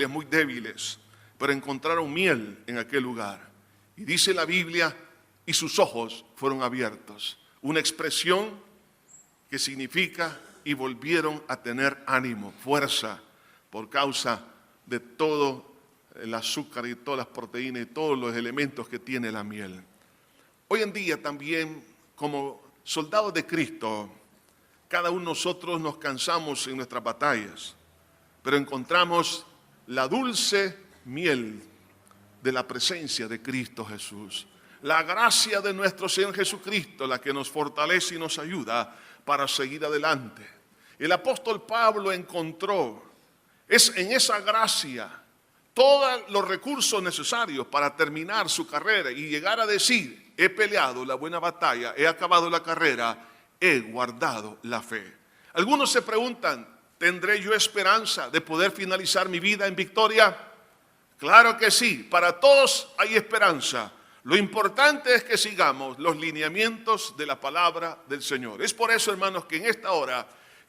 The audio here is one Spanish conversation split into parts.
familias muy débiles, pero encontraron miel en aquel lugar. Y dice la Biblia, y sus ojos fueron abiertos. Una expresión que significa, y volvieron a tener ánimo, fuerza, por causa de todo el azúcar y todas las proteínas y todos los elementos que tiene la miel. Hoy en día también, como soldados de Cristo, cada uno de nosotros nos cansamos en nuestras batallas, pero encontramos la dulce miel de la presencia de Cristo Jesús. La gracia de nuestro Señor Jesucristo, la que nos fortalece y nos ayuda para seguir adelante. El apóstol Pablo encontró en esa gracia todos los recursos necesarios para terminar su carrera y llegar a decir: he peleado la buena batalla, he acabado la carrera, he guardado la fe. Algunos se preguntan: ¿tendré yo esperanza de poder finalizar mi vida en victoria? Claro que sí, para todos hay esperanza. Lo importante es que sigamos los lineamientos de la palabra del Señor. Es por eso, hermanos, que en esta hora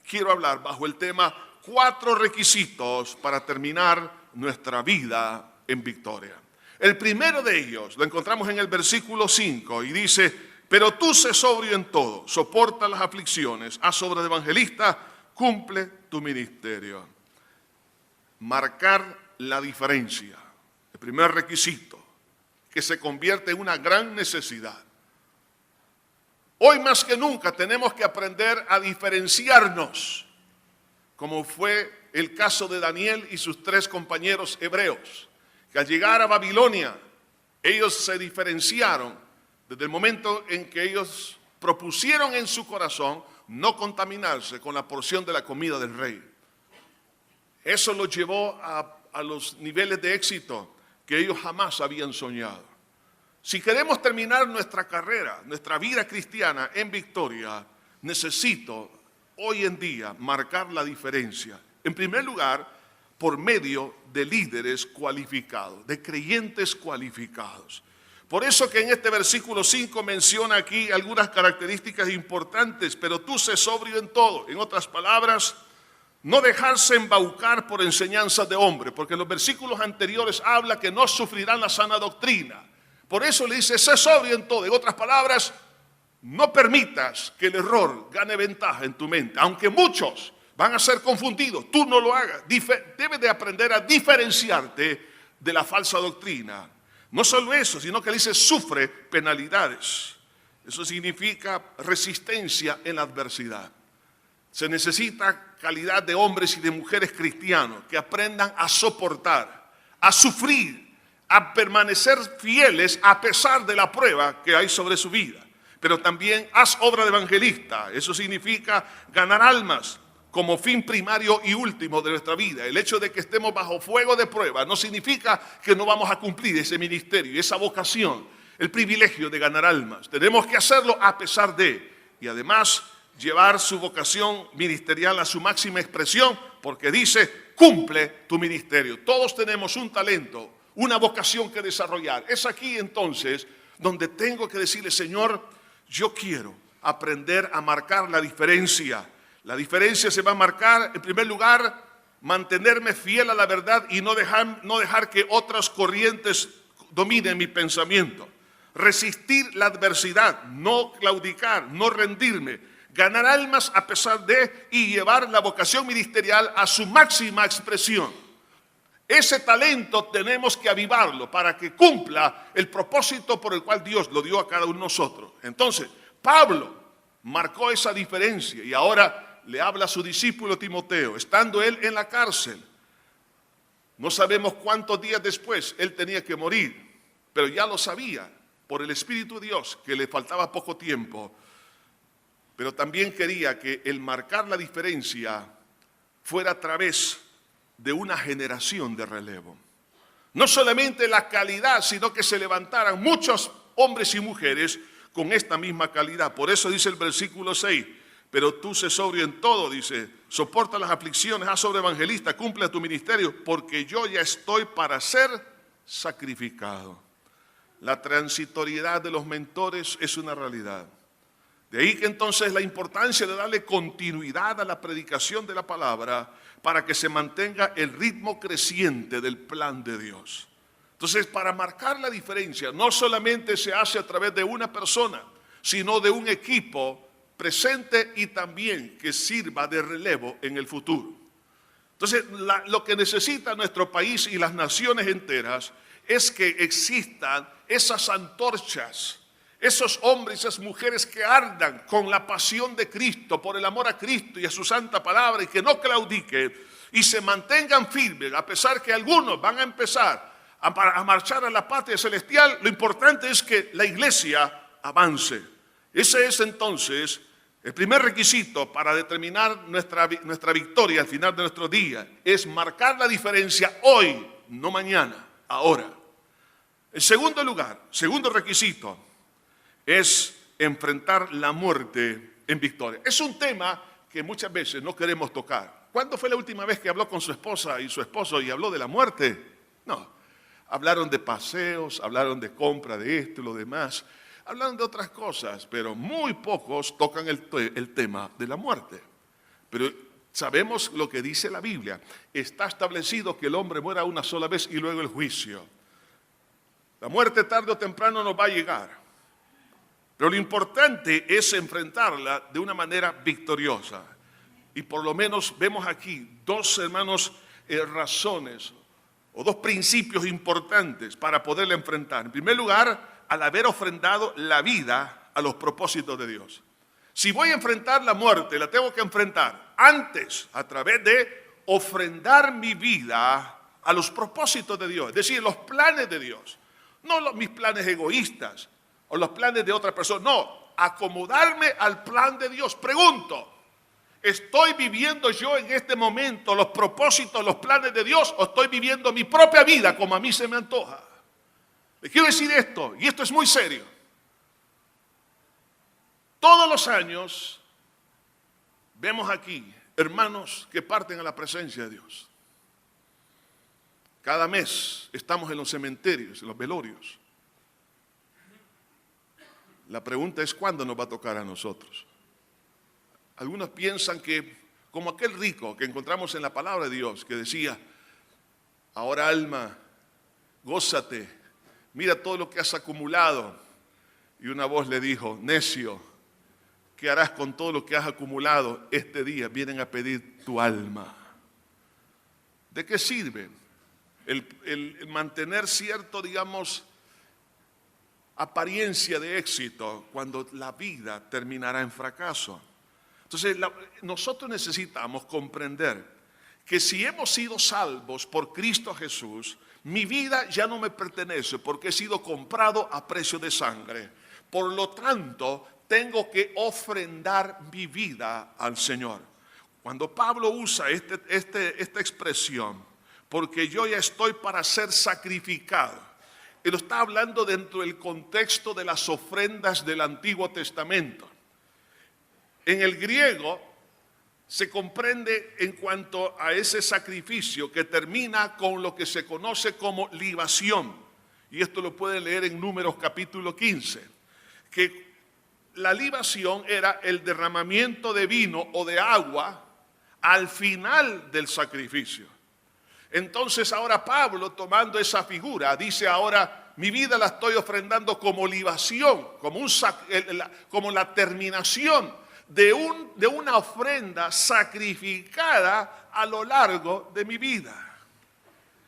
quiero hablar bajo el tema 4 requisitos para terminar nuestra vida en victoria. El primero de ellos lo encontramos en el versículo 5 y dice: pero tú sé sobrio en todo, soporta las aflicciones, haz obra de evangelista, cumple tu ministerio. Marcar la diferencia. El primer requisito, que se convierte en una gran necesidad. Hoy más que nunca tenemos que aprender a diferenciarnos, como fue el caso de Daniel y sus 3 compañeros hebreos, que al llegar a Babilonia, ellos se diferenciaron desde el momento en que ellos propusieron en su corazón no contaminarse con la porción de la comida del rey. Eso los llevó a los niveles de éxito que ellos jamás habían soñado. Si queremos terminar nuestra carrera, nuestra vida cristiana en victoria, necesito hoy en día marcar la diferencia. En primer lugar, por medio de líderes cualificados, de creyentes cualificados. Por eso que en este versículo 5 menciona aquí algunas características importantes: pero tú sé sobrio en todo. En otras palabras, no dejarse embaucar por enseñanzas de hombre, porque en los versículos anteriores habla que no sufrirán la sana doctrina. Por eso le dice: sé sobrio en todo. En otras palabras, no permitas que el error gane ventaja en tu mente. Aunque muchos van a ser confundidos, tú no lo hagas. Debes de aprender a diferenciarte de la falsa doctrina. No solo eso, sino que le dice: sufre penalidades. Eso significa resistencia en la adversidad. Se necesita calidad de hombres y de mujeres cristianos que aprendan a soportar, a sufrir, a permanecer fieles a pesar de la prueba que hay sobre su vida. Pero también haz obra de evangelista. Eso significa ganar almas como fin primario y último de nuestra vida. El hecho de que estemos bajo fuego de prueba no significa que no vamos a cumplir ese ministerio y esa vocación, el privilegio de ganar almas. Tenemos que hacerlo a pesar de, y además llevar su vocación ministerial a su máxima expresión, porque dice: cumple tu ministerio. Todos tenemos un talento, una vocación que desarrollar. Es aquí entonces donde tengo que decirle: Señor, yo quiero aprender a marcar la diferencia. La diferencia se va a marcar, en primer lugar, mantenerme fiel a la verdad y no dejar que otras corrientes dominen mi pensamiento. Resistir la adversidad, no claudicar, no rendirme. Ganar almas a pesar de, y llevar la vocación ministerial a su máxima expresión. Ese talento tenemos que avivarlo para que cumpla el propósito por el cual Dios lo dio a cada uno de nosotros. Entonces, Pablo marcó esa diferencia y ahora le habla a su discípulo Timoteo, estando él en la cárcel. No sabemos cuántos días después él tenía que morir, pero ya lo sabía por el Espíritu de Dios que le faltaba poco tiempo. Pero también quería que el marcar la diferencia fuera a través de una generación de relevo. No solamente la calidad, sino que se levantaran muchos hombres y mujeres con esta misma calidad. Por eso dice el versículo 6, pero tú sé sobrio en todo, dice, soporta las aflicciones, haz obra evangelista, cumple tu ministerio, porque yo ya estoy para ser sacrificado. La transitoriedad de los mentores es una realidad. De ahí que entonces la importancia de darle continuidad a la predicación de la palabra para que se mantenga el ritmo creciente del plan de Dios. Entonces, para marcar la diferencia, no solamente se hace a través de una persona, sino de un equipo presente y también que sirva de relevo en el futuro. Entonces, lo que necesita nuestro país y las naciones enteras es que existan esas antorchas, esos hombres y esas mujeres que ardan con la pasión de Cristo, por el amor a Cristo y a su santa palabra, y que no claudiquen y se mantengan firmes, a pesar que algunos van a empezar a marchar a la patria celestial. Lo importante es que la iglesia avance. Ese es entonces el primer requisito para determinar nuestra victoria al final de nuestro día, es marcar la diferencia hoy, no mañana, ahora. En segundo lugar, segundo requisito, es enfrentar la muerte en victoria. Es un tema que muchas veces no queremos tocar. ¿Cuándo fue la última vez que habló con su esposa y su esposo y habló de la muerte? No. Hablaron de paseos, hablaron de compra de esto y lo demás. Hablan de otras cosas, pero muy pocos tocan el tema de la muerte. Pero sabemos lo que dice la Biblia. Está establecido que el hombre muera una sola vez y luego el juicio. La muerte tarde o temprano nos va a llegar. Pero lo importante es enfrentarla de una manera victoriosa. Y por lo menos vemos aquí dos, hermanos, razones o dos principios importantes para poderla enfrentar. En primer lugar, al haber ofrendado la vida a los propósitos de Dios. Si voy a enfrentar la muerte, la tengo que enfrentar antes a través de ofrendar mi vida a los propósitos de Dios, es decir, los planes de Dios. No mis planes egoístas o los planes de otra persona, no, acomodarme al plan de Dios. Pregunto, ¿estoy viviendo yo en este momento los propósitos, los planes de Dios, o estoy viviendo mi propia vida como a mí se me antoja? Les quiero decir esto, y esto es muy serio. Todos los años vemos aquí hermanos que parten a la presencia de Dios. Cada mes estamos en los cementerios, en los velorios. La pregunta es, ¿cuándo nos va a tocar a nosotros? Algunos piensan que, como aquel rico que encontramos en la palabra de Dios, que decía, ahora alma, gózate, mira todo lo que has acumulado. Y una voz le dijo, necio, ¿qué harás con todo lo que has acumulado? Este día vienen a pedir tu alma. ¿De qué sirve el mantener cierto, digamos, apariencia de éxito cuando la vida terminará en fracaso? Entonces, nosotros necesitamos comprender que si hemos sido salvos por Cristo Jesús, mi vida ya no me pertenece porque he sido comprado a precio de sangre. Por lo tanto, tengo que ofrendar mi vida al Señor. Cuando Pablo usa esta expresión, porque yo ya estoy para ser sacrificado, él está hablando dentro del contexto de las ofrendas del Antiguo Testamento. En el griego se comprende en cuanto a ese sacrificio que termina con lo que se conoce como libación. Y esto lo pueden leer en Números capítulo 15. Que la libación era el derramamiento de vino o de agua al final del sacrificio. Entonces ahora Pablo, tomando esa figura, dice ahora, mi vida la estoy ofrendando como libación, como la terminación de una ofrenda sacrificada a lo largo de mi vida.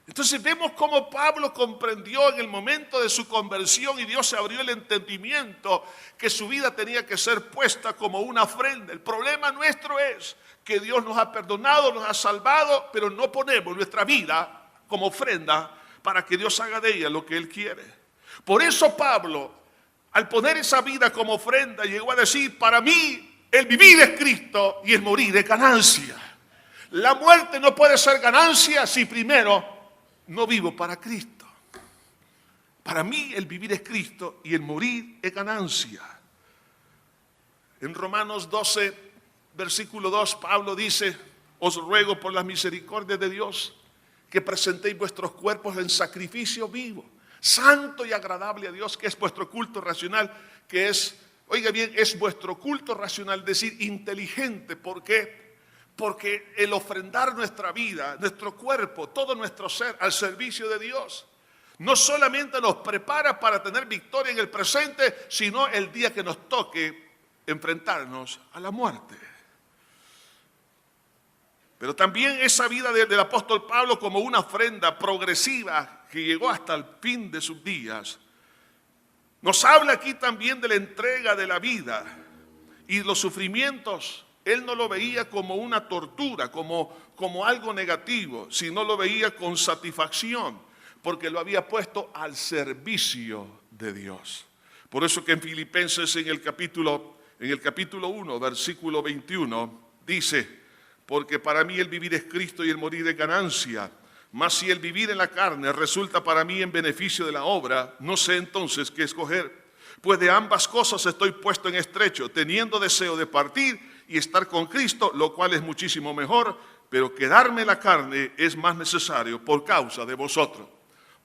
Entonces vemos cómo Pablo comprendió en el momento de su conversión y Dios se abrió el entendimiento que su vida tenía que ser puesta como una ofrenda. El problema nuestro es que Dios nos ha perdonado, nos ha salvado, pero no ponemos nuestra vida como ofrenda para que Dios haga de ella lo que Él quiere. Por eso Pablo, al poner esa vida como ofrenda, llegó a decir, para mí el vivir es Cristo y el morir es ganancia. La muerte no puede ser ganancia si primero no vivo para Cristo. Para mí el vivir es Cristo y el morir es ganancia. En Romanos 12, versículo 2, Pablo dice, os ruego por las misericordias de Dios que presentéis vuestros cuerpos en sacrificio vivo, santo y agradable a Dios, que es vuestro culto racional, que es Oiga bien, es vuestro culto racional, decir inteligente. ¿Por qué? Porque el ofrendar nuestra vida, nuestro cuerpo, todo nuestro ser al servicio de Dios, no solamente nos prepara para tener victoria en el presente, sino el día que nos toque enfrentarnos a la muerte. Pero también esa vida del apóstol Pablo como una ofrenda progresiva que llegó hasta el fin de sus días, nos habla aquí también de la entrega de la vida y los sufrimientos. Él no lo veía como una tortura, como algo negativo, sino lo veía con satisfacción, porque lo había puesto al servicio de Dios. Por eso que en Filipenses en el capítulo 1, versículo 21, dice: porque para mí el vivir es Cristo y el morir es ganancia. Mas si el vivir en la carne resulta para mí en beneficio de la obra, no sé entonces qué escoger. Pues de ambas cosas estoy puesto en estrecho, teniendo deseo de partir y estar con Cristo, lo cual es muchísimo mejor, pero quedarme en la carne es más necesario por causa de vosotros.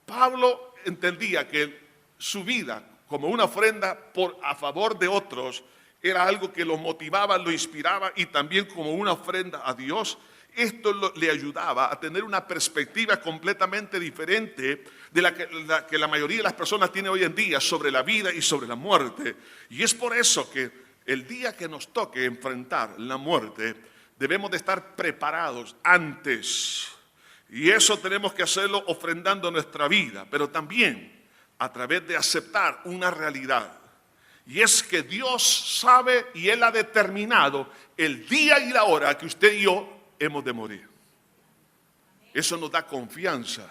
Pablo entendía que su vida como una ofrenda a favor de otros era algo que lo motivaba, lo inspiraba, y también como una ofrenda a Dios. Esto le ayudaba a tener una perspectiva completamente diferente de la que la mayoría de las personas tiene hoy en día sobre la vida y sobre la muerte. Y es por eso que el día que nos toque enfrentar la muerte, debemos de estar preparados antes. Y eso tenemos que hacerlo ofrendando nuestra vida, pero también a través de aceptar una realidad. Y es que Dios sabe y Él ha determinado el día y la hora que usted y yo hemos de morir. Eso nos da confianza,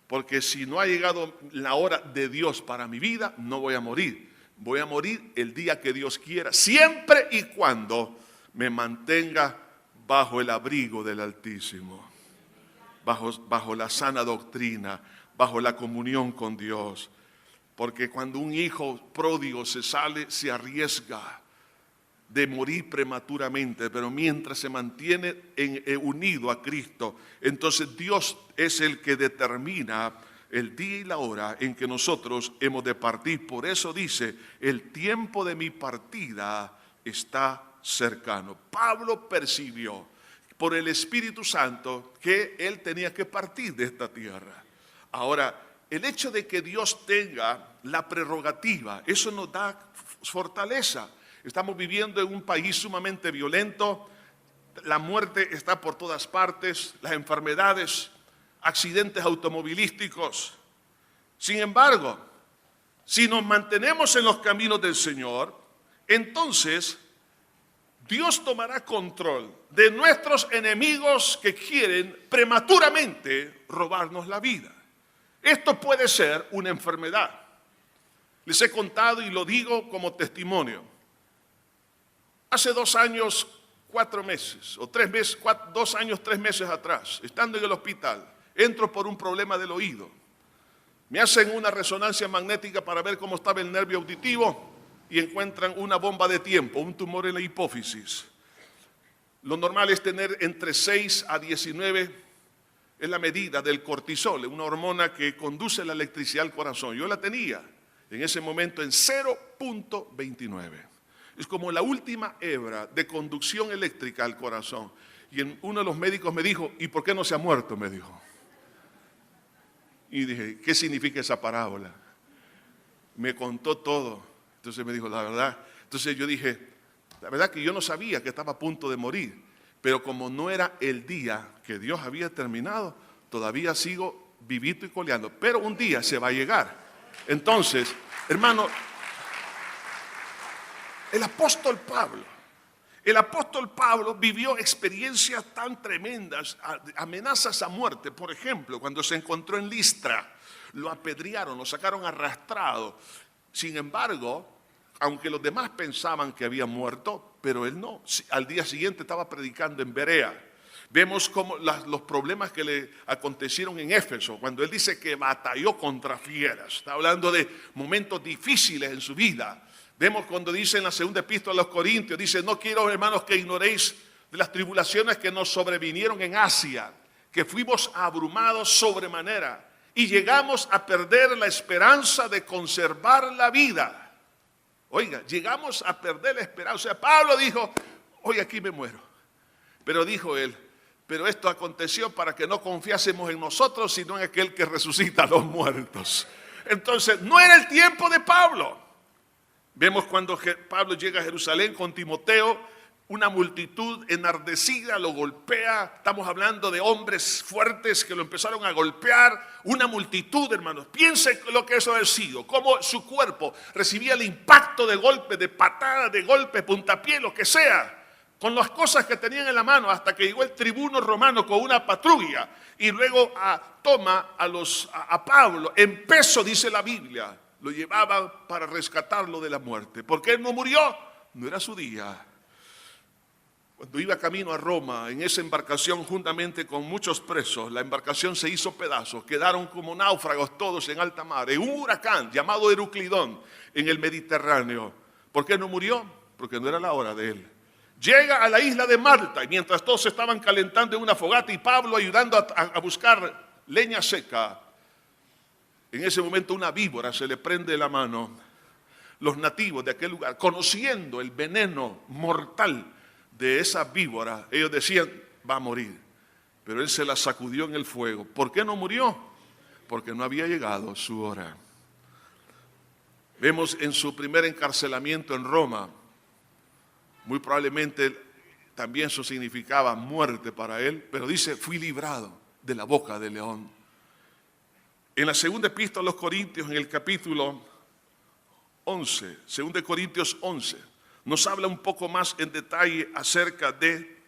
porque si no ha llegado la hora de Dios para mi vida, no voy a morir. Voy a morir el día que Dios quiera, siempre y cuando me mantenga bajo el abrigo del Altísimo, bajo la sana doctrina, bajo la comunión con Dios. Porque cuando un hijo pródigo se arriesga de morir prematuramente, pero mientras se mantiene unido a Cristo, entonces Dios es el que determina el día y la hora en que nosotros hemos de partir. Por eso dice: el tiempo de mi partida está cercano. Pablo percibió por el Espíritu Santo que él tenía que partir de esta tierra. Ahora, el hecho de que Dios tenga la prerrogativa, eso nos da fortaleza. Estamos viviendo en un país sumamente violento, la muerte está por todas partes, las enfermedades, accidentes automovilísticos. Sin embargo, si nos mantenemos en los caminos del Señor, entonces Dios tomará control de nuestros enemigos que quieren prematuramente robarnos la vida. Esto puede ser una enfermedad. Les he contado y lo digo como testimonio. Hace 2 años, 4 meses, o 3 meses, 2 años, 3 meses atrás, estando en el hospital, entro por un problema del oído. Me hacen una resonancia magnética para ver cómo estaba el nervio auditivo y encuentran una bomba de tiempo, un tumor en la hipófisis. Lo normal es tener entre 6 a 19, es la medida del cortisol, una hormona que conduce la electricidad al corazón. Yo la tenía en ese momento en 0.29. Es como la última hebra de conducción eléctrica al corazón. Y uno de los médicos me dijo: ¿y por qué no se ha muerto?, me dijo. Y dije: ¿qué significa esa parábola? Me contó todo. Entonces me dijo: la verdad. Entonces yo dije: la verdad que yo no sabía que estaba a punto de morir. Pero como no era el día que Dios había terminado, todavía sigo vivito y coleando. Pero un día se va a llegar. Entonces, hermano, el apóstol Pablo vivió experiencias tan tremendas, amenazas a muerte. Por ejemplo, cuando se encontró en Listra, lo apedrearon, lo sacaron arrastrado. Sin embargo, aunque los demás pensaban que había muerto, pero él no. Al día siguiente estaba predicando en Berea. Vemos como los problemas que le acontecieron en Éfeso, cuando él dice que batalló contra fieras. Está hablando de momentos difíciles en su vida. Vemos cuando dice en la segunda epístola a los Corintios, dice: no quiero, hermanos, que ignoréis de las tribulaciones que nos sobrevinieron en Asia, que fuimos abrumados sobremanera y llegamos a perder la esperanza de conservar la vida. Oiga, llegamos a perder la esperanza. O sea, Pablo dijo, hoy aquí me muero. Pero dijo él, pero esto aconteció para que no confiásemos en nosotros, sino en aquel que resucita a los muertos. Entonces, no era el tiempo de Pablo. Vemos cuando Pablo llega a Jerusalén con Timoteo, una multitud enardecida lo golpea. Estamos hablando de hombres fuertes que lo empezaron a golpear. Una multitud, hermanos. Piense lo que eso ha sido. Cómo su cuerpo recibía el impacto de golpes, de patadas, de golpes, puntapié, lo que sea. Con las cosas que tenían en la mano, hasta que llegó el tribuno romano con una patrulla. Y luego toma a Pablo. En peso, dice la Biblia. Lo llevaban para rescatarlo de la muerte. ¿Por qué él no murió? No era su día. Cuando iba camino a Roma, en esa embarcación juntamente con muchos presos, la embarcación se hizo pedazos, quedaron como náufragos todos en alta mar, en un huracán llamado Euroclidón en el Mediterráneo. ¿Por qué no murió? Porque no era la hora de él. Llega a la isla de Malta y mientras todos se estaban calentando en una fogata y Pablo ayudando a buscar leña seca, en ese momento una víbora se le prende la mano. Los nativos de aquel lugar, conociendo el veneno mortal de esa víbora, ellos decían, va a morir. Pero él se la sacudió en el fuego. ¿Por qué no murió? Porque no había llegado su hora. Vemos en su primer encarcelamiento en Roma, muy probablemente también eso significaba muerte para él, pero dice, fui librado de la boca del león. En la segunda epístola a los Corintios, en el capítulo 11, 2 Corintios 11, nos habla un poco más en detalle acerca de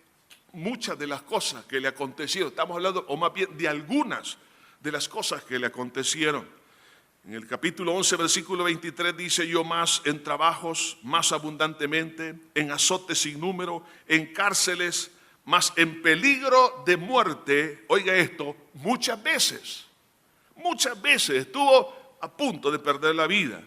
muchas de las cosas que le acontecieron. Estamos hablando, o más bien, de algunas de las cosas que le acontecieron. En el capítulo 11, versículo 23 dice, yo más en trabajos, más abundantemente, en azotes sin número, en cárceles, más en peligro de muerte. Oiga esto, muchas veces estuvo a punto de perder la vida.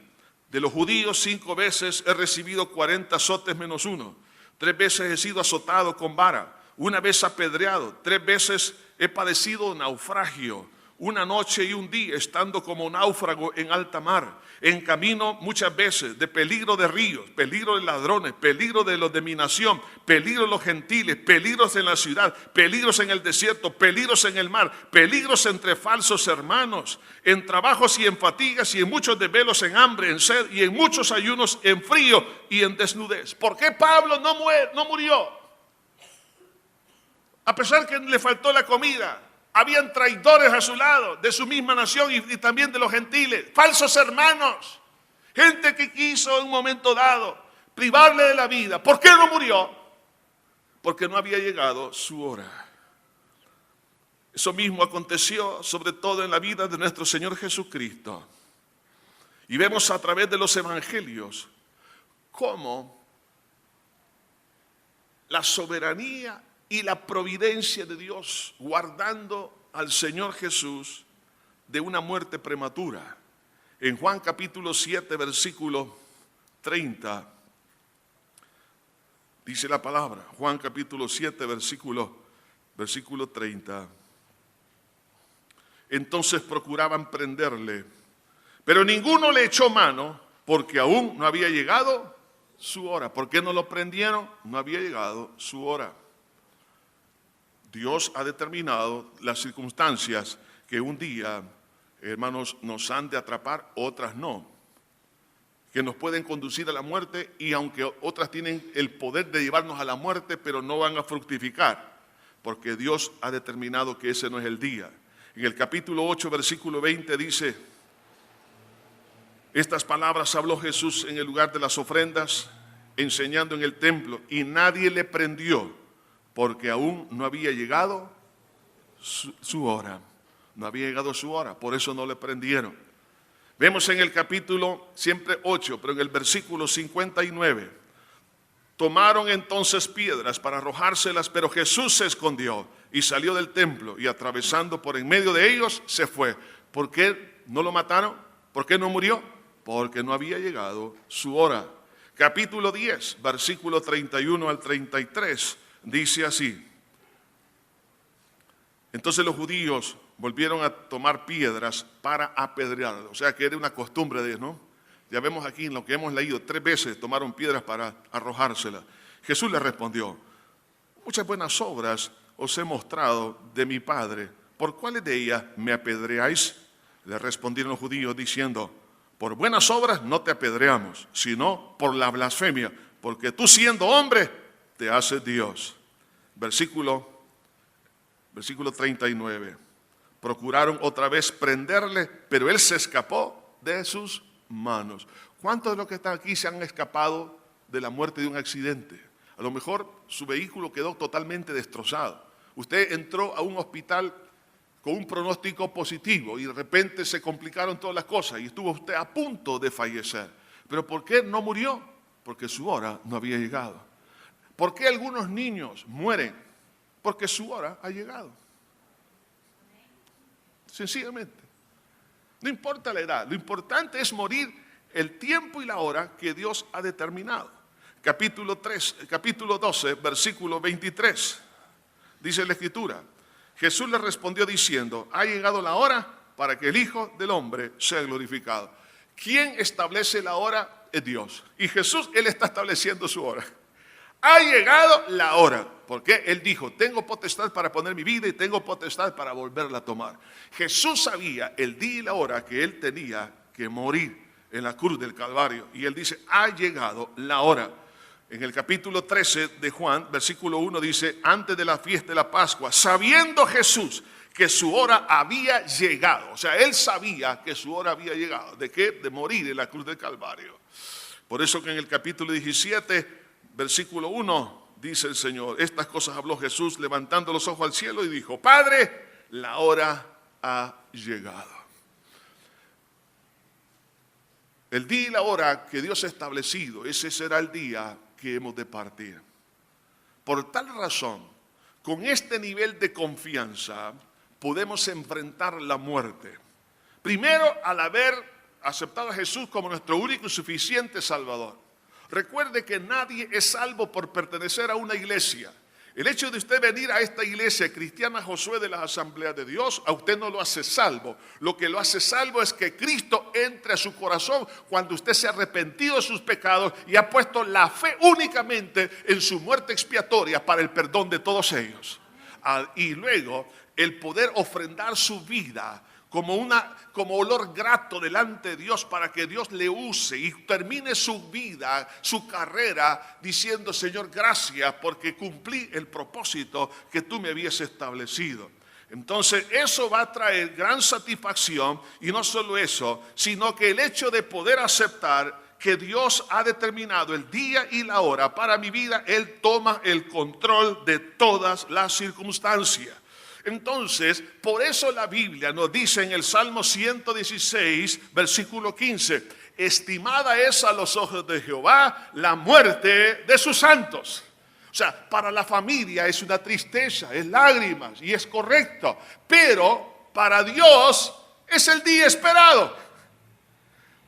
De los judíos 5 veces he recibido 40 azotes menos 1. 3 veces he sido azotado con vara. 1 vez apedreado. 3 veces he padecido naufragio. 1 noche y 1 día estando como náufrago en alta mar. En camino muchas veces de peligro de ríos, peligro de ladrones, peligro de los de mi nación, peligro de los gentiles, peligros en la ciudad, peligros en el desierto, peligros en el mar, peligros entre falsos hermanos, en trabajos y en fatigas y en muchos desvelos, en hambre, en sed y en muchos ayunos, en frío y en desnudez. ¿Por qué Pablo no murió? A pesar que le faltó la comida. Habían traidores a su lado, de su misma nación y también de los gentiles, falsos hermanos, gente que quiso en un momento dado privarle de la vida. ¿Por qué no murió? Porque no había llegado su hora. Eso mismo aconteció sobre todo en la vida de nuestro Señor Jesucristo. Y vemos a través de los evangelios cómo la soberanía y la providencia de Dios guardando al Señor Jesús de una muerte prematura. En Juan capítulo 7, versículo 30, dice la palabra, Juan capítulo 7, versículo 30. Entonces procuraban prenderle, pero ninguno le echó mano porque aún no había llegado su hora. ¿Por qué no lo prendieron? No había llegado su hora. Dios ha determinado las circunstancias que un día, hermanos, nos han de atrapar, otras no. Que nos pueden conducir a la muerte y aunque otras tienen el poder de llevarnos a la muerte, pero no van a fructificar, porque Dios ha determinado que ese no es el día. En el capítulo 8, versículo 20 dice, estas palabras habló Jesús en el lugar de las ofrendas, enseñando en el templo, y nadie le prendió, porque aún no había llegado su hora. No había llegado su hora, por eso no le prendieron. Vemos en el capítulo siempre 8, pero en el versículo 59. Tomaron entonces piedras para arrojárselas, pero Jesús se escondió y salió del templo y atravesando por en medio de ellos se fue. ¿Por qué no lo mataron? ¿Por qué no murió? Porque no había llegado su hora. Capítulo 10, versículo 31 al 33. Dice así, entonces los judíos volvieron a tomar piedras para apedrearlo. O sea que era una costumbre de ellos, ¿no? Ya vemos aquí en lo que hemos leído, 3 veces tomaron piedras para arrojárselas. Jesús les respondió: muchas buenas obras os he mostrado de mi Padre. ¿Por cuáles de ellas me apedreáis? Le respondieron los judíos diciendo: por buenas obras no te apedreamos, sino por la blasfemia, porque tú siendo hombre te haces Dios. Versículo 39. Procuraron otra vez prenderle, pero él se escapó de sus manos. ¿Cuántos de los que están aquí se han escapado de la muerte de un accidente? A lo mejor su vehículo quedó totalmente destrozado. Usted entró a un hospital con un pronóstico positivo y de repente se complicaron todas las cosas y estuvo usted a punto de fallecer. ¿Pero por qué no murió? Porque su hora no había llegado. ¿Por qué algunos niños mueren? Porque su hora ha llegado. Sencillamente. No importa la edad, lo importante es morir el tiempo y la hora que Dios ha determinado. Capítulo 12, versículo 23. Dice la Escritura: Jesús le respondió diciendo: ha llegado la hora para que el Hijo del Hombre sea glorificado. ¿Quién establece la hora? Es Dios. Y Jesús, Él está estableciendo su hora. Ha llegado la hora. Porque Él dijo: tengo potestad para poner mi vida y tengo potestad para volverla a tomar. Jesús sabía el día y la hora que Él tenía que morir en la cruz del Calvario. Y Él dice: ha llegado la hora. En el capítulo 13 de Juan, versículo 1 dice: antes de la fiesta de la Pascua, sabiendo Jesús que su hora había llegado. O sea, Él sabía que su hora había llegado. ¿De qué? De morir en la cruz del Calvario. Por eso que en el capítulo 17, versículo 1, dice el Señor: estas cosas habló Jesús levantando los ojos al cielo y dijo: Padre, la hora ha llegado. El día y la hora que Dios ha establecido, ese será el día que hemos de partir. Por tal razón, con este nivel de confianza, podemos enfrentar la muerte. Primero, al haber aceptado a Jesús como nuestro único y suficiente Salvador. Recuerde que nadie es salvo por pertenecer a una iglesia. El hecho de usted venir a esta iglesia cristiana Josué de las Asambleas de Dios, a usted no lo hace salvo. Lo que lo hace salvo es que Cristo entre a su corazón cuando usted se ha arrepentido de sus pecados y ha puesto la fe únicamente en su muerte expiatoria para el perdón de todos ellos. Y luego el poder ofrendar su vida como olor grato delante de Dios para que Dios le use y termine su vida, su carrera, diciendo: Señor, gracias porque cumplí el propósito que tú me habías establecido. Entonces eso va a traer gran satisfacción, y no solo eso, sino que el hecho de poder aceptar que Dios ha determinado el día y la hora para mi vida, Él toma el control de todas las circunstancias. Entonces, por eso la Biblia nos dice en el Salmo 116, versículo 15: estimada es a los ojos de Jehová la muerte de sus santos. O sea, para la familia es una tristeza, es lágrimas, y es correcto. Pero para Dios es el día esperado.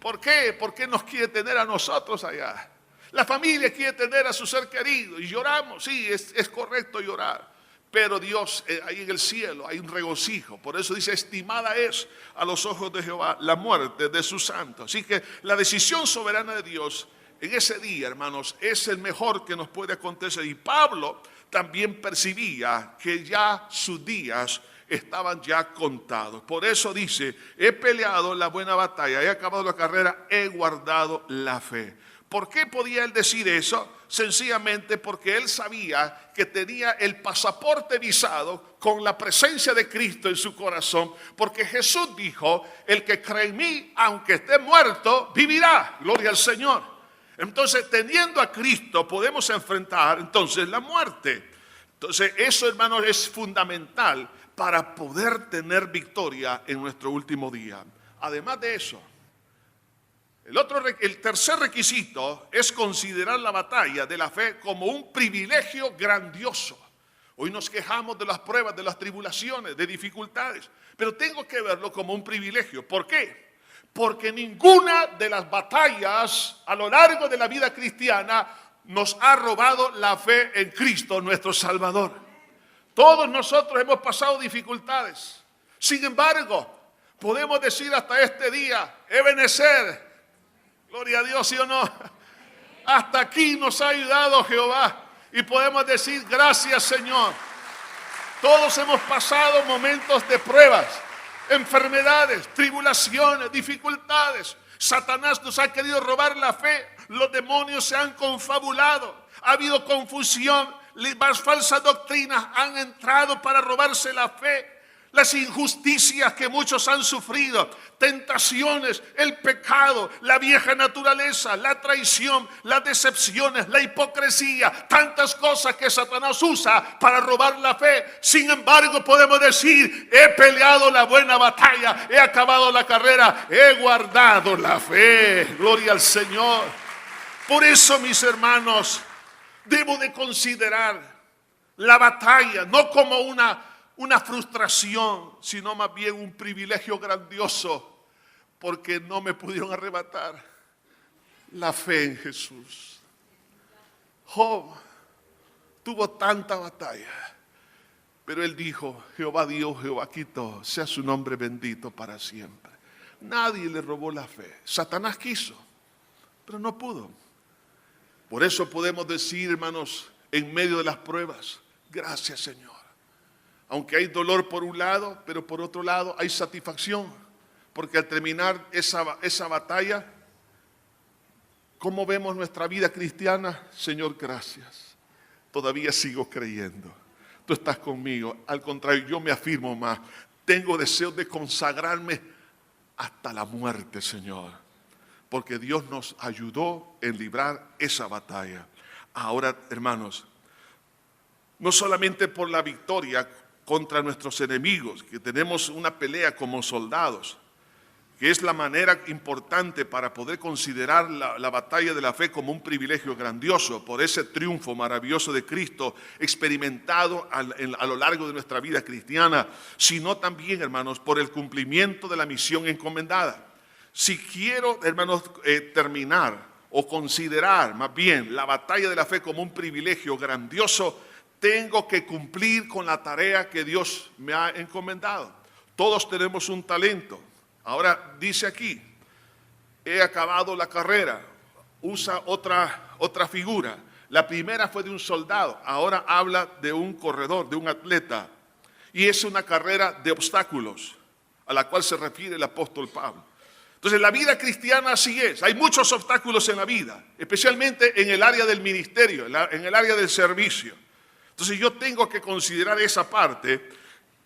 ¿Por qué? Porque nos quiere tener a nosotros allá. La familia quiere tener a su ser querido y lloramos. Sí, es correcto llorar. Pero Dios, ahí en el cielo hay un regocijo. Por eso dice: estimada es a los ojos de Jehová la muerte de sus santos. Así que la decisión soberana de Dios en ese día, hermanos, es el mejor que nos puede acontecer. Y Pablo también percibía que ya sus días estaban ya contados. Por eso dice: he peleado la buena batalla, he acabado la carrera, he guardado la fe. ¿Por qué podía él decir eso? Sencillamente porque él sabía que tenía el pasaporte visado con la presencia de Cristo en su corazón, porque Jesús dijo: el que cree en mí, aunque esté muerto, vivirá. Gloria al Señor. Entonces, teniendo a Cristo, podemos enfrentar entonces la muerte. Entonces, eso, hermanos, es fundamental para poder tener victoria en nuestro último día. Además de eso, el tercer requisito es considerar la batalla de la fe como un privilegio grandioso. Hoy nos quejamos de las pruebas, de las tribulaciones, de dificultades, pero tengo que verlo como un privilegio. ¿Por qué? Porque ninguna de las batallas a lo largo de la vida cristiana nos ha robado la fe en Cristo, nuestro Salvador. Todos nosotros hemos pasado dificultades. Sin embargo, podemos decir hasta este día: Ebenezer, Gloria a Dios, ¿sí o no? Hasta aquí nos ha ayudado Jehová. Y podemos decir, gracias Señor. Todos hemos pasado momentos de pruebas, enfermedades, tribulaciones, dificultades. Satanás nos ha querido robar la fe. Los demonios se han confabulado. Ha habido confusión. Las falsas doctrinas han entrado para robarse la fe. Las injusticias que muchos han sufrido, tentaciones, el pecado, la vieja naturaleza, la traición, las decepciones, la hipocresía, tantas cosas que Satanás usa para robar la fe. Sin embargo, podemos decir, he peleado la buena batalla, he acabado la carrera, he guardado la fe. Gloria al Señor. Por eso, mis hermanos, debo de considerar la batalla no como una frustración, sino más bien un privilegio grandioso, porque no me pudieron arrebatar la fe en Jesús. Job tuvo tanta batalla, pero él dijo, Jehová dio, Jehová quitó, sea su nombre bendito para siempre. Nadie le robó la fe. Satanás quiso, pero no pudo. Por eso podemos decir, hermanos, en medio de las pruebas, gracias Señor. Aunque hay dolor por un lado, pero por otro lado hay satisfacción. Porque al terminar esa batalla, ¿cómo vemos nuestra vida cristiana? Señor, gracias. Todavía sigo creyendo. Tú estás conmigo. Al contrario, yo me afirmo más. Tengo deseo de consagrarme hasta la muerte, Señor. Porque Dios nos ayudó en librar esa batalla. Ahora, hermanos, no solamente por la victoria contra nuestros enemigos, que tenemos una pelea como soldados, que es la manera importante para poder considerar la batalla de la fe como un privilegio grandioso, por ese triunfo maravilloso de Cristo experimentado a lo largo de nuestra vida cristiana, sino también, hermanos, por el cumplimiento de la misión encomendada. Si quiero, hermanos, terminar o considerar más bien la batalla de la fe como un privilegio grandioso, tengo que cumplir con la tarea que Dios me ha encomendado. Todos tenemos un talento. Ahora dice aquí, he acabado la carrera. Usa otra figura. La primera fue de un soldado. Ahora habla de un corredor, de un atleta. Y es una carrera de obstáculos, a la cual se refiere el apóstol Pablo. Entonces la vida cristiana así es. Hay muchos obstáculos en la vida, especialmente en el área del ministerio, en el área del servicio. Entonces yo tengo que considerar esa parte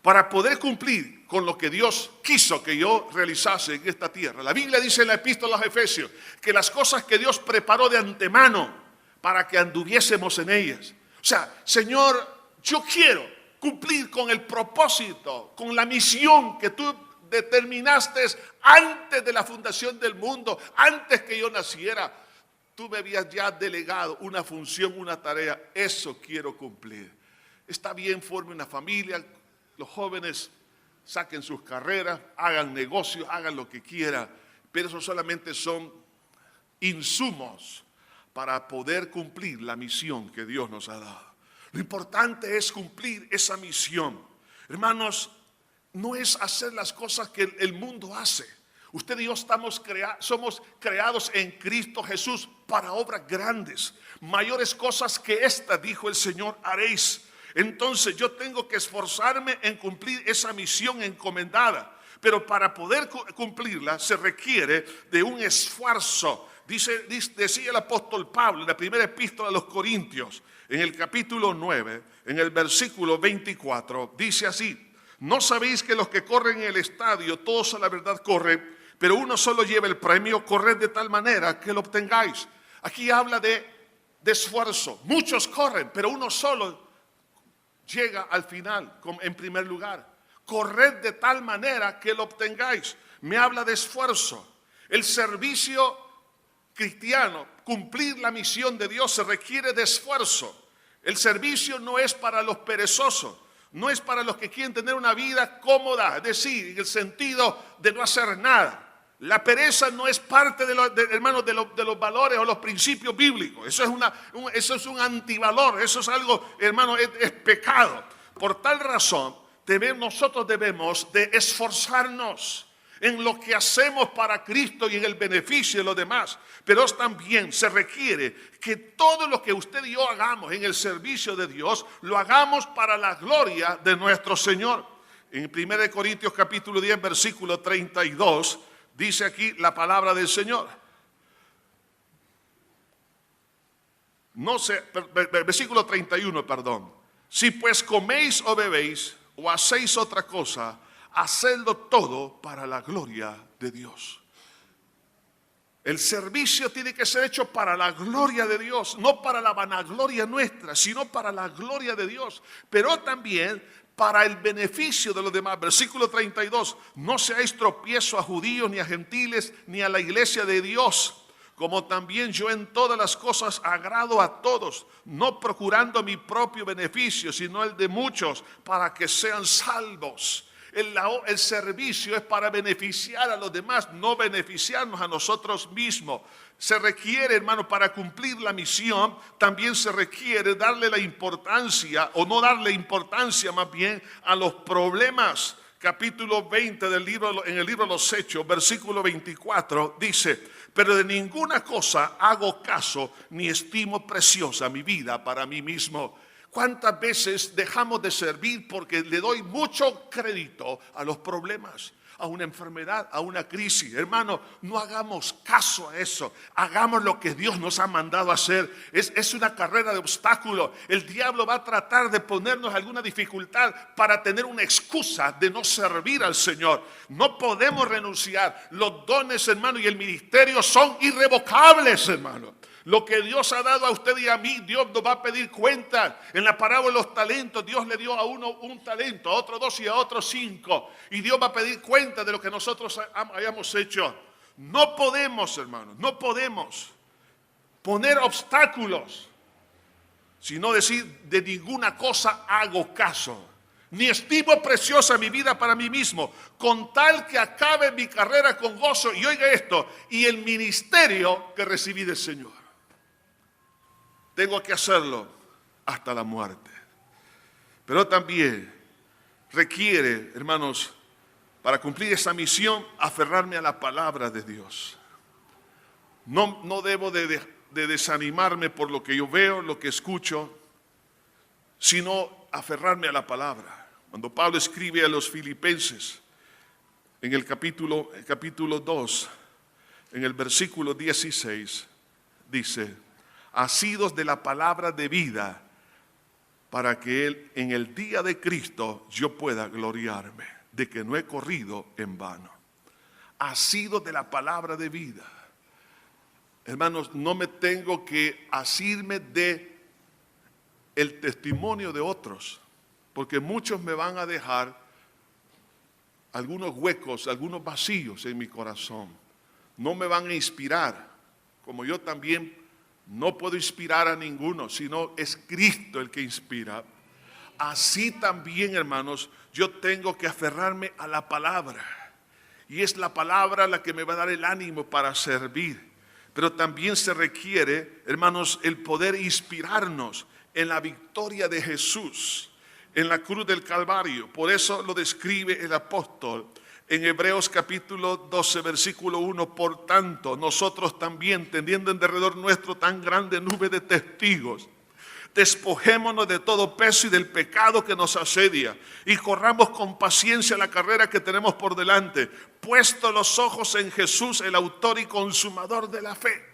para poder cumplir con lo que Dios quiso que yo realizase en esta tierra. La Biblia dice en la epístola a los Efesios que las cosas que Dios preparó de antemano para que anduviésemos en ellas. O sea, Señor, yo quiero cumplir con el propósito, con la misión que tú determinaste antes de la fundación del mundo, antes que yo naciera. Tú me habías ya delegado una función, una tarea. Eso quiero cumplir. Está bien, forme una familia. Los jóvenes saquen sus carreras, hagan negocios, hagan lo que quieran. Pero eso solamente son insumos para poder cumplir la misión que Dios nos ha dado. Lo importante es cumplir esa misión. Hermanos, no es hacer las cosas que el mundo hace. Usted y yo somos creados en Cristo Jesús para obras grandes, mayores cosas que esta, dijo el Señor, haréis. Entonces yo tengo que esforzarme en cumplir esa misión encomendada, pero para poder cumplirla se requiere de un esfuerzo. Decía el apóstol Pablo en la primera epístola a los Corintios, en el capítulo 9, en el versículo 24, dice así: ¿no sabéis que los que corren en el estadio, todos a la verdad corren, pero uno solo lleva el premio? Corred de tal manera que lo obtengáis. Aquí habla de esfuerzo. Muchos corren, pero uno solo llega al final, en primer lugar. Corred de tal manera que lo obtengáis. Me habla de esfuerzo. El servicio cristiano, cumplir la misión de Dios, se requiere de esfuerzo. El servicio no es para los perezosos. No es para los que quieren tener una vida cómoda, es decir, en el sentido de no hacer nada. La pereza no es parte de los valores o los principios bíblicos. Eso es un antivalor, eso es algo, hermano, es pecado. Por tal razón, nosotros debemos de esforzarnos. en lo que hacemos para Cristo y en el beneficio de los demás. Pero también se requiere que todo lo que usted y yo hagamos en el servicio de Dios, lo hagamos para la gloria de nuestro Señor. En 1 Corintios capítulo 10, versículo 32, dice aquí la palabra del Señor. Versículo 31, perdón. Si pues coméis o bebéis o hacéis otra cosa, hacedlo todo para la gloria de Dios. El servicio tiene que ser hecho para la gloria de Dios, no para la vanagloria nuestra, sino para la gloria de Dios, pero también para el beneficio de los demás. Versículo 32, no seáis tropiezo a judíos, ni a gentiles, ni a la iglesia de Dios, como también yo en todas las cosas agrado a todos, no procurando mi propio beneficio, sino el de muchos, para que sean salvos. El servicio es para beneficiar a los demás, no beneficiarnos a nosotros mismos. Se requiere, hermano, para cumplir la misión, también se requiere darle la importancia, o no darle importancia más bien, a los problemas. Capítulo 20 del libro, en el libro de los Hechos, versículo 24, dice: pero de ninguna cosa hago caso, ni estimo preciosa mi vida para mí mismo. ¿Cuántas veces dejamos de servir porque le doy mucho crédito a los problemas, a una enfermedad, a una crisis? Hermano, no hagamos caso a eso. Hagamos lo que Dios nos ha mandado a hacer. Es una carrera de obstáculos. El diablo va a tratar de ponernos alguna dificultad para tener una excusa de no servir al Señor. No podemos renunciar. Los dones, hermano, y el ministerio son irrevocables, hermano. Lo que Dios ha dado a usted y a mí, Dios nos va a pedir cuenta. En la parábola de los talentos, Dios le dio a uno un talento, a otro 2 y a otro 5. Y Dios va a pedir cuenta de lo que nosotros hayamos hecho. No podemos, hermanos, no podemos poner obstáculos, sino decir: de ninguna cosa hago caso, ni estimo preciosa mi vida para mí mismo, con tal que acabe mi carrera con gozo. Y oiga esto, y el ministerio que recibí del Señor. Tengo que hacerlo hasta la muerte. Pero también requiere, hermanos, para cumplir esa misión, aferrarme a la palabra de Dios. No debo de desanimarme por lo que yo veo, lo que escucho, sino aferrarme a la palabra. Cuando Pablo escribe a los filipenses, en el capítulo 2, en el versículo 16, dice: asidos de la palabra de vida, para que en el día de Cristo yo pueda gloriarme de que no he corrido en vano. Asidos de la palabra de vida. Hermanos, no me tengo que asirme de el testimonio de otros, porque muchos me van a dejar algunos huecos, algunos vacíos en mi corazón. No me van a inspirar, como yo también no puedo inspirar a ninguno, sino es Cristo el que inspira. Así también, hermanos, yo tengo que aferrarme a la palabra. Y es la palabra la que me va a dar el ánimo para servir. Pero también se requiere, hermanos, el poder inspirarnos en la victoria de Jesús en la cruz del Calvario. Por eso lo describe el apóstol en Hebreos capítulo 12, versículo 1. Por tanto, nosotros también, teniendo en derredor nuestro tan grande nube de testigos, despojémonos de todo peso y del pecado que nos asedia, y corramos con paciencia la carrera que tenemos por delante, puesto los ojos en Jesús, el autor y consumador de la fe.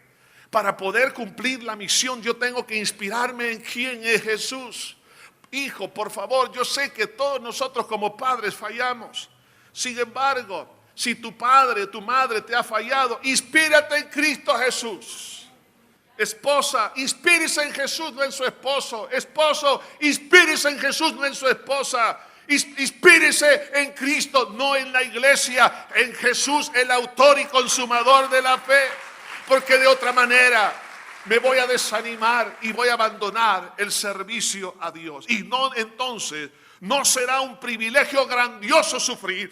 Para poder cumplir la misión, yo tengo que inspirarme en quién es Jesús. Hijo, por favor, yo sé que todos nosotros como padres fallamos. Sin embargo, si tu padre, tu madre te ha fallado, inspírate en Cristo Jesús. Esposa, inspírese en Jesús, no en su esposo. Esposo, inspírese en Jesús, no en su esposa. Inspírese en Cristo, no en la iglesia, en Jesús, el autor y consumador de la fe. Porque de otra manera me voy a desanimar y voy a abandonar el servicio a Dios. Y no, entonces no será un privilegio grandioso sufrir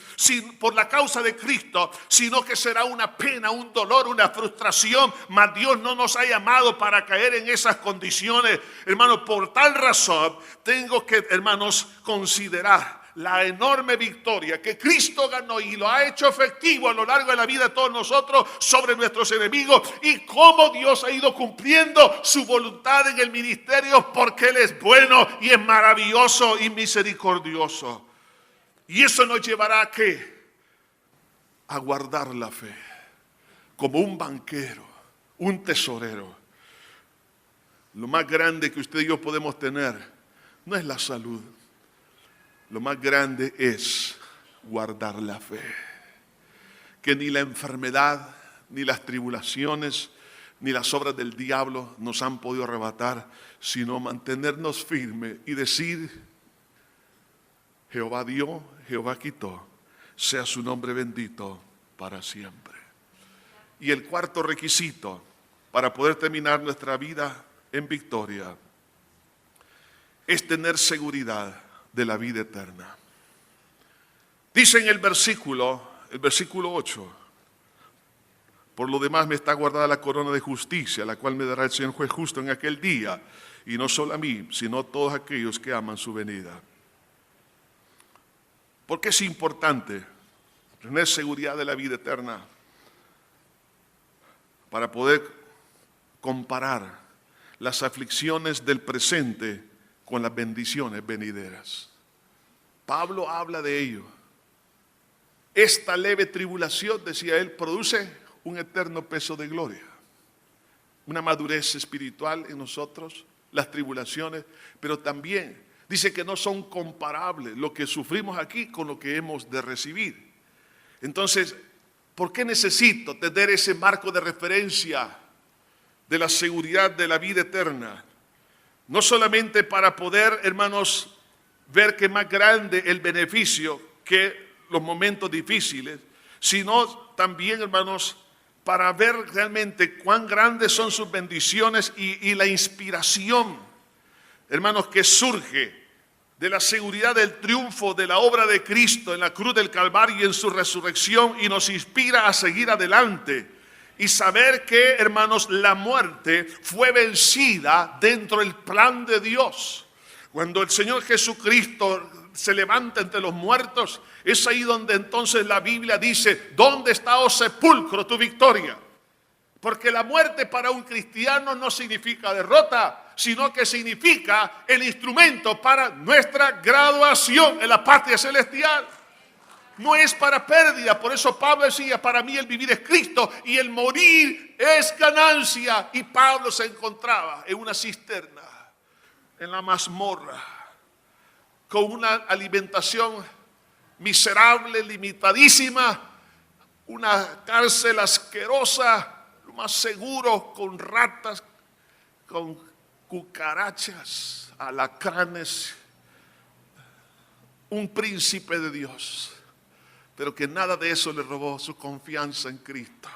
por la causa de Cristo, sino que será una pena, un dolor, una frustración. Mas Dios no nos ha llamado para caer en esas condiciones. Hermanos, por tal razón tengo que, hermanos, considerar la enorme victoria que Cristo ganó y lo ha hecho efectivo a lo largo de la vida de todos nosotros sobre nuestros enemigos, y cómo Dios ha ido cumpliendo su voluntad en el ministerio, porque Él es bueno y es maravilloso y misericordioso. Y eso nos llevará ¿a qué? A guardar la fe como un banquero, un tesorero. Lo más grande que usted y yo podemos tener no es la salud. Lo más grande es guardar la fe. Que ni la enfermedad, ni las tribulaciones, ni las obras del diablo nos han podido arrebatar, sino mantenernos firmes y decir: Jehová dio, Jehová quitó, sea su nombre bendito para siempre. Y el cuarto requisito para poder terminar nuestra vida en victoria es tener seguridad de la vida eterna. Dice en el versículo 8: por lo demás me está guardada la corona de justicia, la cual me dará el Señor juez justo en aquel día, y no solo a mí, sino a todos aquellos que aman su venida. ¿Por qué es importante tener seguridad de la vida eterna? Para poder comparar las aflicciones del presente con las bendiciones venideras. Pablo habla de ello. Esta leve tribulación, decía él, produce un eterno peso de gloria, una madurez espiritual en nosotros, las tribulaciones, pero también dice que no son comparables lo que sufrimos aquí con lo que hemos de recibir. Entonces, ¿por qué necesito tener ese marco de referencia de la seguridad de la vida eterna? No solamente para poder, hermanos, ver que es más grande el beneficio que los momentos difíciles, sino también, hermanos, para ver realmente cuán grandes son sus bendiciones y la inspiración, hermanos, que surge de la seguridad del triunfo de la obra de Cristo en la cruz del Calvario y en su resurrección, y nos inspira a seguir adelante y saber que, hermanos, la muerte fue vencida dentro del plan de Dios. Cuando el Señor Jesucristo se levanta entre los muertos, es ahí donde entonces la Biblia dice: ¿dónde está, oh sepulcro, tu victoria? Porque la muerte para un cristiano no significa derrota, sino que significa el instrumento para nuestra graduación en la patria celestial. No es para pérdida. Por eso Pablo decía: para mí el vivir es Cristo y el morir es ganancia. Y Pablo se encontraba en una cisterna, en la mazmorra, con una alimentación miserable, limitadísima, una cárcel asquerosa, lo más seguro, con ratas, con cucarachas, alacranes, un príncipe de Dios, pero que nada de eso le robó su confianza en Cristo.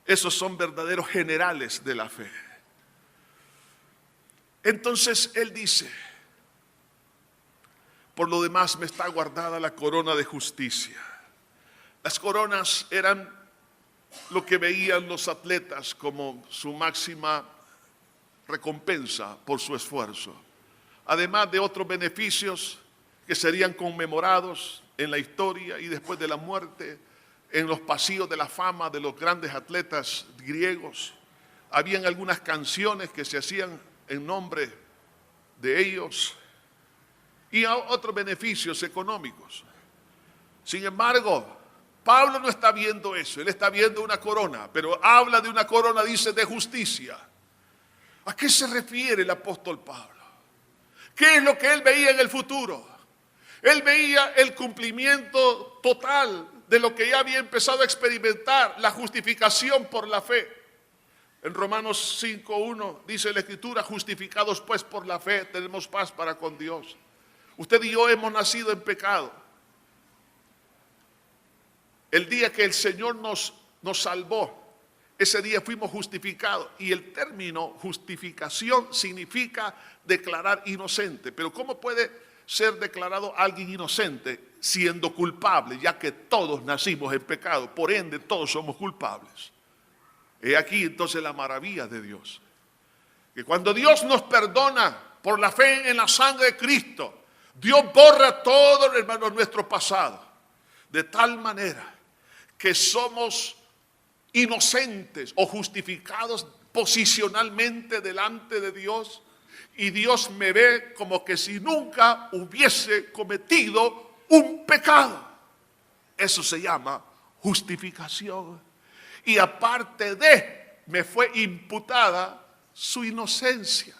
Esos son verdaderos generales de la fe. Entonces él dice: por lo demás me está guardada la corona de justicia. Las coronas eran lo que veían los atletas como su máxima recompensa por su esfuerzo, además de otros beneficios que serían conmemorados en la historia y después de la muerte, en los pasillos de la fama de los grandes atletas griegos. Habían algunas canciones que se hacían en nombre de ellos y otros beneficios económicos. Sin embargo, Pablo no está viendo eso, él está viendo una corona, pero habla de una corona, dice, de justicia. ¿A qué se refiere el apóstol Pablo? ¿Qué es lo que él veía en el futuro? Él veía el cumplimiento total de lo que ya había empezado a experimentar, la justificación por la fe. En Romanos 5:1 dice la Escritura: justificados pues por la fe, tenemos paz para con Dios. Usted y yo hemos nacido en pecado. El día que el Señor nos salvó, ese día fuimos justificados. Y el término justificación significa declarar inocente. Pero ¿cómo puede ser declarado alguien inocente siendo culpable? Ya que todos nacimos en pecado, por ende todos somos culpables. He aquí entonces la maravilla de Dios, que cuando Dios nos perdona por la fe en la sangre de Cristo, Dios borra todo, hermano, nuestro pasado, de tal manera que somos inocentes o justificados posicionalmente delante de Dios, y Dios me ve como que si nunca hubiese cometido un pecado. Eso se llama justificación. Y aparte de, me fue imputada su inocencia.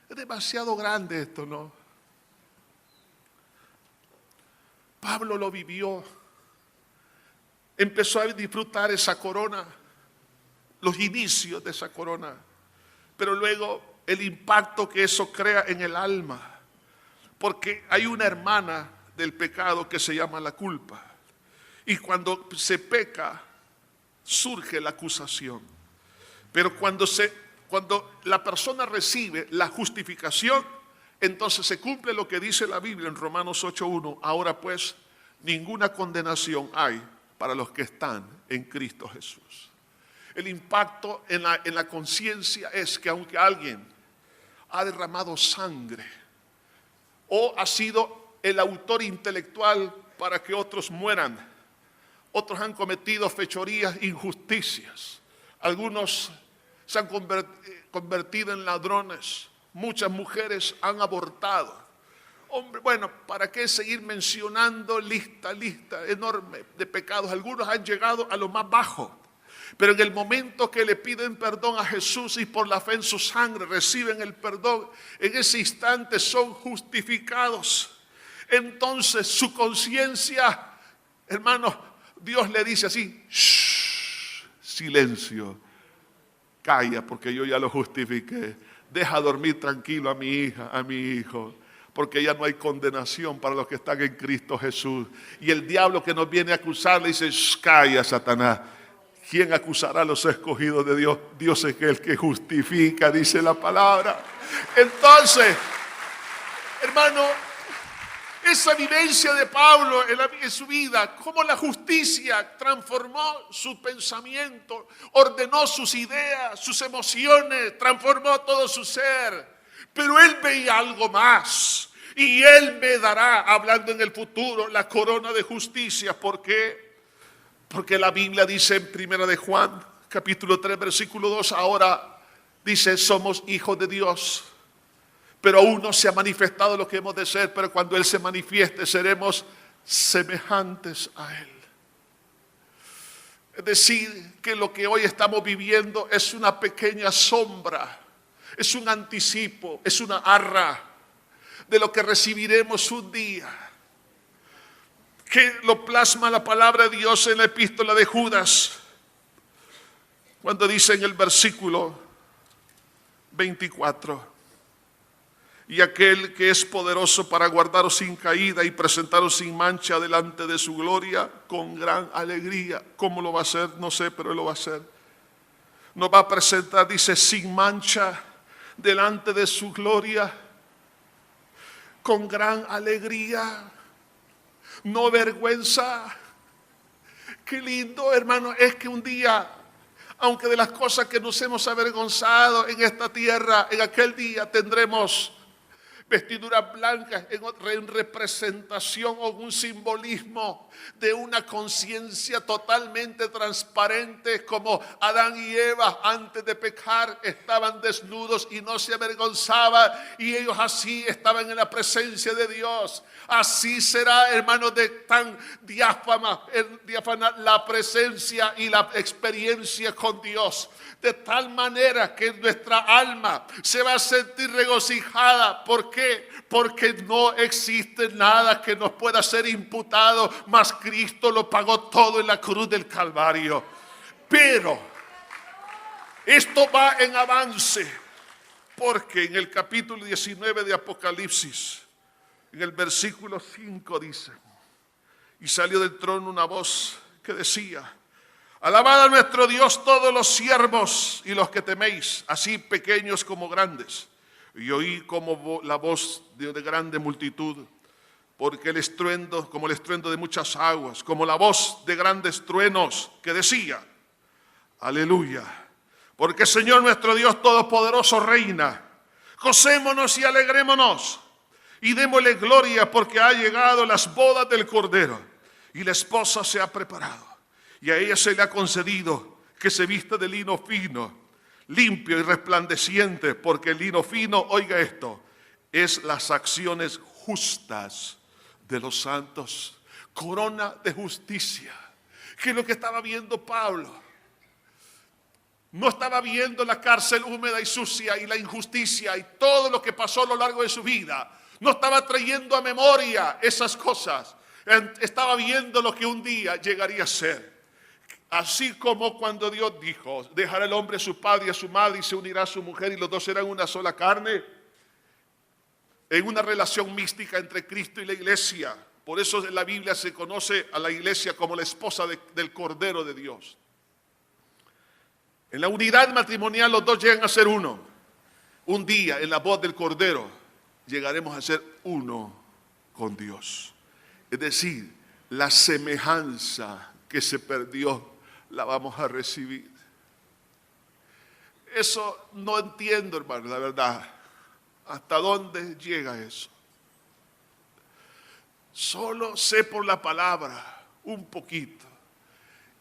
Es demasiado grande esto, ¿no? Pablo lo vivió. Empezó a disfrutar esa corona, los inicios de esa corona. Pero luego el impacto que eso crea en el alma. Porque hay una hermana del pecado que se llama la culpa. Y cuando se peca, surge la acusación. Pero cuando la persona recibe la justificación, entonces se cumple lo que dice la Biblia en Romanos 8:1. Ahora pues, ninguna condenación hay para los que están en Cristo Jesús. El impacto en la conciencia es que aunque alguien ha derramado sangre o ha sido el autor intelectual para que otros mueran, otros han cometido fechorías, injusticias, algunos se han convertido en ladrones, muchas mujeres han abortado. Hombre, bueno, ¿para qué seguir mencionando lista enorme de pecados? Algunos han llegado a lo más bajo. Pero en el momento que le piden perdón a Jesús y por la fe en su sangre reciben el perdón, en ese instante son justificados. Entonces su conciencia, hermanos, Dios le dice así: shh, silencio, calla, porque yo ya lo justifiqué. Deja dormir tranquilo a mi hija, a mi hijo, porque ya no hay condenación para los que están en Cristo Jesús. Y el diablo que nos viene a acusar le dice: shh, calla, Satanás. ¿Quién acusará a los escogidos de Dios? Dios es el que justifica, dice la palabra. Entonces, hermano, esa vivencia de Pablo en su vida, cómo la justicia transformó su pensamiento, ordenó sus ideas, sus emociones, transformó todo su ser. Pero él veía algo más. Y él me dará, hablando en el futuro, la corona de justicia. ¿Por qué? Porque la Biblia dice en 1 de Juan, capítulo 3, versículo 2, ahora dice: somos hijos de Dios, pero aún no se ha manifestado lo que hemos de ser, pero cuando Él se manifieste seremos semejantes a Él. Es decir, que lo que hoy estamos viviendo es una pequeña sombra, es un anticipo, es una arra de lo que recibiremos un día, que lo plasma la palabra de Dios en la epístola de Judas, cuando dice en el versículo 24: y aquel que es poderoso para guardaros sin caída y presentaros sin mancha delante de su gloria con gran alegría. ¿Cómo lo va a hacer? No sé, pero Él lo va a hacer. Nos va a presentar, dice, sin mancha delante de su gloria con gran alegría. No vergüenza. Qué lindo, hermano, es que un día, aunque de las cosas que nos hemos avergonzado en esta tierra, en aquel día tendremos vestiduras blancas en representación o un simbolismo de una conciencia totalmente transparente, como Adán y Eva antes de pecar estaban desnudos y no se avergonzaban, y ellos así estaban en la presencia de Dios. Así será, hermanos, de tan diáfana la presencia y la experiencia con Dios, de tal manera que nuestra alma se va a sentir regocijada. ¿Por qué? Porque no existe nada que nos pueda ser imputado, mas Cristo lo pagó todo en la cruz del Calvario. Pero esto va en avance, porque en el capítulo 19 de Apocalipsis, en el versículo 5 dice: y salió del trono una voz que decía: alabad a nuestro Dios todos los siervos y los que teméis, así pequeños como grandes. Y oí como la voz de grande multitud, porque el estruendo, como el estruendo de muchas aguas, como la voz de grandes truenos, que decía: aleluya, porque el Señor nuestro Dios todopoderoso reina. Gocémonos y alegrémonos, Y démosle gloria porque ha llegado las bodas del Cordero y la esposa se ha preparado. Y a ella se le ha concedido que se vista de lino fino, limpio y resplandeciente, porque el lino fino, oiga esto, es las acciones justas de los santos. Corona de justicia, que es lo que estaba viendo Pablo. No estaba viendo la cárcel húmeda y sucia y la injusticia y todo lo que pasó a lo largo de su vida. No estaba trayendo a memoria esas cosas. Estaba viendo lo que un día llegaría a ser. Así como cuando Dios dijo, dejará el hombre a su padre y a su madre y se unirá a su mujer y los dos serán una sola carne. En una relación mística entre Cristo y la iglesia. Por eso en la Biblia se conoce a la iglesia como la esposa del Cordero de Dios. En la unidad matrimonial los dos llegan a ser uno. Un día en la voz del Cordero llegaremos a ser uno con Dios. Es decir, la semejanza que se perdió la vamos a recibir. Eso no entiendo, hermano, la verdad. ¿Hasta dónde llega eso? Solo sé por la palabra un poquito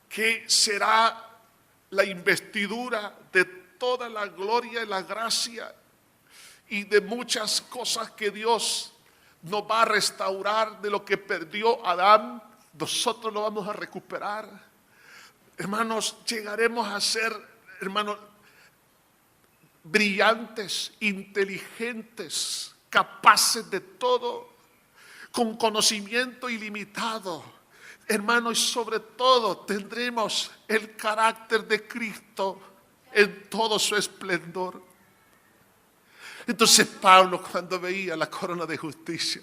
que será la investidura de toda la gloria y la gracia y de muchas cosas que Dios nos va a restaurar de lo que perdió Adán. Nosotros lo vamos a recuperar. Hermanos, llegaremos a ser, hermanos, brillantes, inteligentes, capaces de todo, con conocimiento ilimitado. Hermanos, y sobre todo tendremos el carácter de Cristo en todo su esplendor. Entonces Pablo, cuando veía la corona de justicia,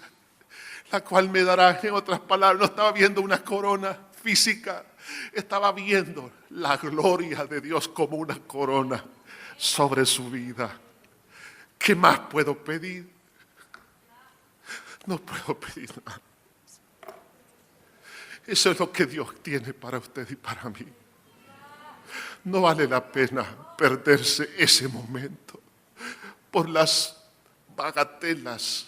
la cual me dará, en otras palabras, no estaba viendo una corona física, estaba viendo la gloria de Dios como una corona sobre su vida. ¿Qué más puedo pedir? No puedo pedir nada. Eso es lo que Dios tiene para usted y para mí. No vale la pena perderse ese momento por las bagatelas,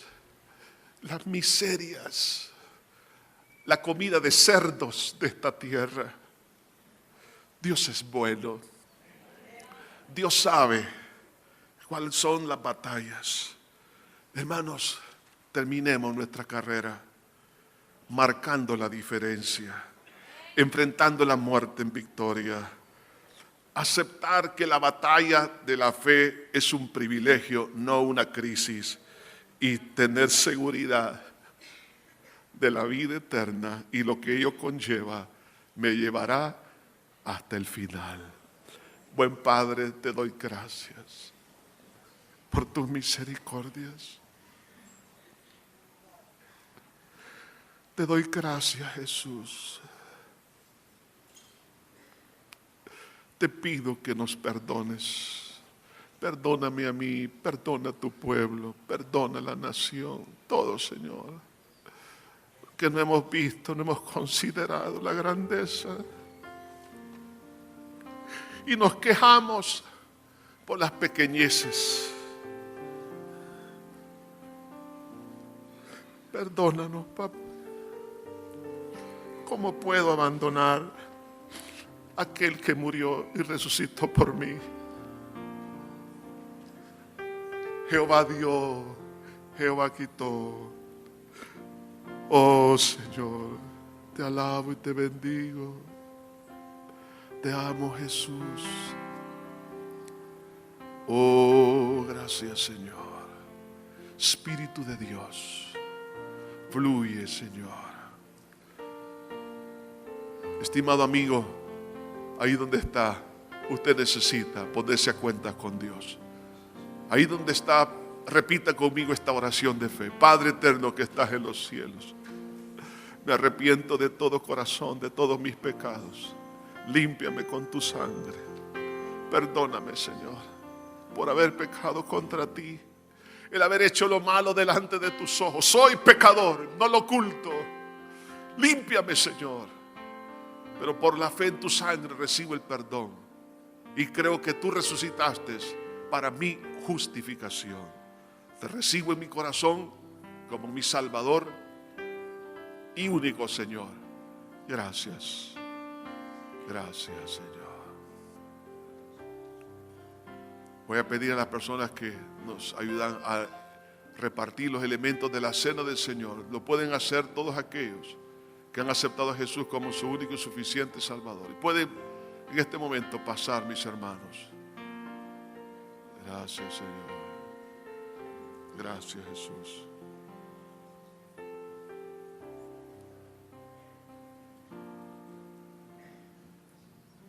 las miserias, la comida de cerdos de esta tierra. Dios es bueno. Dios sabe cuáles son las batallas. Hermanos, terminemos nuestra carrera marcando la diferencia, enfrentando la muerte en victoria. Aceptar que la batalla de la fe es un privilegio, no una crisis, y tener seguridad de la vida eterna y lo que ello conlleva me llevará hasta el final. Buen Padre, te doy gracias por tus misericordias. Te doy gracias, Jesús. Te pido que nos perdones. Perdóname a mí, perdona a tu pueblo, perdona a la nación, todo, Señor. Que no hemos visto, no hemos considerado la grandeza. Y nos quejamos por las pequeñeces. Perdónanos, papá. ¿Cómo puedo abandonar a aquel que murió y resucitó por mí? Jehová dio, Jehová quitó. Oh Señor, te alabo y te bendigo. Te amo, Jesús. Oh, gracias, Señor. Espíritu de Dios, fluye, Señor. Estimado amigo, ahí donde está, usted necesita ponerse a cuenta con Dios. Ahí donde está, repita conmigo esta oración de fe. Padre eterno que estás en los cielos, me arrepiento de todo corazón, de todos mis pecados. Límpiame con tu sangre. Perdóname, Señor, por haber pecado contra ti, el haber hecho lo malo delante de tus ojos. Soy pecador, no lo oculto. Límpiame, Señor. Pero por la fe en tu sangre recibo el perdón. Y creo que tú resucitaste para mi justificación. Te recibo en mi corazón como mi Salvador y único Señor. Gracias. Gracias, Señor. Voy a pedir a las personas que nos ayudan a repartir los elementos de la cena del Señor. Lo pueden hacer todos aquellos que han aceptado a Jesús como su único y suficiente Salvador. Y pueden en este momento pasar, mis hermanos. Gracias, Señor. Gracias, Jesús.